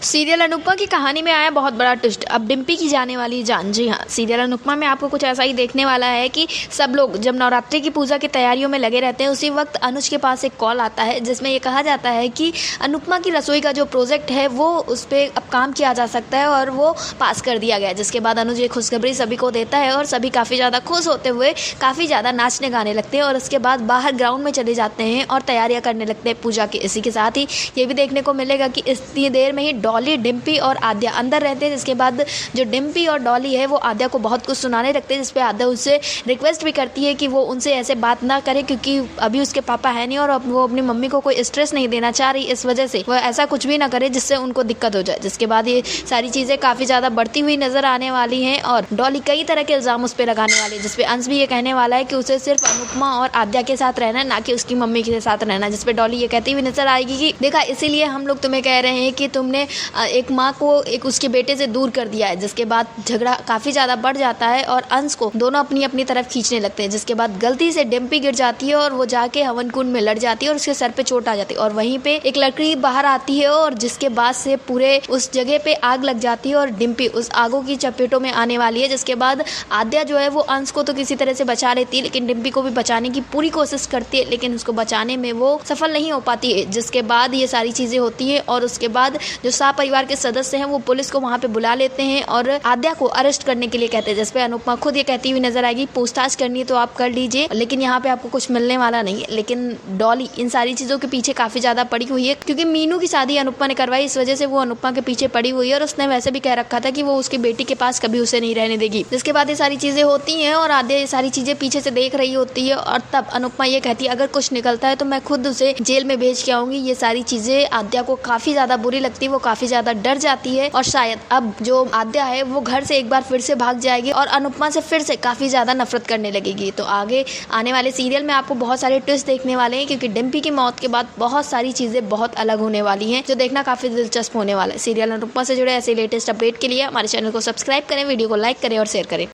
Serial Anupama की कहानी में आया बहुत बड़ा ट्विस्ट। अब डिम्पी की जाने वाली जान। जी हाँ, सीरियल अनुपमा में आपको कुछ ऐसा ही देखने वाला है कि सब लोग जब नवरात्रि की पूजा की तैयारियों में लगे रहते हैं, उसी वक्त अनुज के पास एक कॉल आता है जिसमें ये कहा जाता है कि अनुपमा की रसोई का जो प्रोजेक्ट है वो उस पर अब काम किया जा सकता है और वो पास कर दिया गया। जिसके बाद अनुज ये खुशखबरी सभी को देता है और सभी काफ़ी ज़्यादा खुश होते हुए काफ़ी ज़्यादा नाचने गाने लगते हैं और उसके बाद बाहर ग्राउंड में चले जाते हैं और तैयारियाँ करने लगते हैं पूजा की। इसी के साथ ही ये भी देखने को मिलेगा कि इतनी देर में ही डॉली, डिम्पी और आद्या अंदर रहते हैं। जिसके बाद जो डिम्पी और डॉली है वो आद्या को बहुत कुछ सुनाने लगते हैं, जिस पे आद्या उससे रिक्वेस्ट भी करती है कि वो उनसे ऐसे बात ना करे क्योंकि अभी उसके पापा है नहीं और वो अपनी मम्मी को कोई स्ट्रेस नहीं देना चाह रही, इस वजह से वो ऐसा कुछ भी ना करे जिससे उनको दिक्कत हो जाए। जिसके बाद ये सारी चीज़ें काफ़ी ज़्यादा बढ़ती हुई नजर आने वाली हैं और डॉली कई तरह के इल्ज़ाम उस पर लगाने वाले हैं, जिसपे अंश भी ये कहने वाला है कि उसे सिर्फ अनुपमा और आद्या के साथ रहना, ना कि उसकी मम्मी के साथ रहना। जिसपे डॉली ये कहती हुई नजर आएगी कि देखा, इसीलिए हम लोग तुम्हें कह रहे हैं कि तुमने एक माँ को एक उसके बेटे से दूर कर दिया है। जिसके बाद झगड़ा काफ़ी ज़्यादा बढ़ जाता है और अंश को दोनों अपनी अपनी तरफ खींचने लगते हैं। जिसके बाद गलती से डिम्पी गिर जाती है और वो जाके हवन कुंड में लड़ जाती है और उसके सर पे चोट आ जाती है और वहीं पे एक लकड़ी बाहर आती है और जिसके बाद से पूरे उस जगह पे आग लग जाती है और डिम्पी उस आगों की चपेटों में आने वाली है। जिसके बाद आद्या जो है वो अंश को तो किसी तरह से बचा लेती है, लेकिन डिम्पी को भी बचाने की पूरी कोशिश करती है, लेकिन उसको बचाने में वो सफल नहीं हो पाती है। जिसके बाद ये सारी चीज़ें होती है और उसके बाद जो शाह परिवार के सदस्य हैं वो पुलिस को वहाँ पे बुला लेते हैं और आद्या को अरेस्ट करने के लिए कहते हैं। जिसपे अनुपमा खुद ये कहती हुई नजर आएगी, पूछताछ करनी है तो आप कर लीजिए, लेकिन यहाँ पे आपको कुछ मिलने वाला नहीं है। लेकिन डॉली इन सारी चीज़ों के पीछे काफ़ी ज़्यादा पड़ी हुई है क्योंकि मीनू की शादी अनुपमा ने करवाई, इस वजह से वो अनुपमा के पीछे पड़ी हुई है और उसने वैसे भी कह रखा था कि वो उसकी बेटी के पास कभी उसे नहीं रहने देगी। जिसके बाद ये सारी चीज़ें होती हैं और आद्या ये सारी चीज़ें पीछे से देख रही होती है और तब अनुपमा ये कहती है अगर कुछ निकलता है तो मैं खुद उसे जेल में भेज के आऊंगी। ये सारी चीज़ें आद्या को काफ़ी ज़्यादा बुरी लगती है, वो काफ़ी ज़्यादा डर जाती है और शायद अब जो आद्या है वो घर से एक बार फिर से भाग जाएगी और अनुपमा से फिर से काफ़ी ज़्यादा नफरत करने लगेगी। तो आगे आने वाले सीरियल में आपको बहुत सारे ट्विस्ट देखने वाले हैं क्योंकि डिम्पी की मौत के बाद बहुत सारी चीज़ें बहुत अलग होने वाली हैं, जो देखना काफ़ी दिलचस्प होने वाला है। सीरियल अनुपमा से जुड़े ऐसे लेटेस्ट अपडेट के लिए हमारे चैनल को सब्सक्राइब करें, वीडियो को लाइक करें और शेयर करें।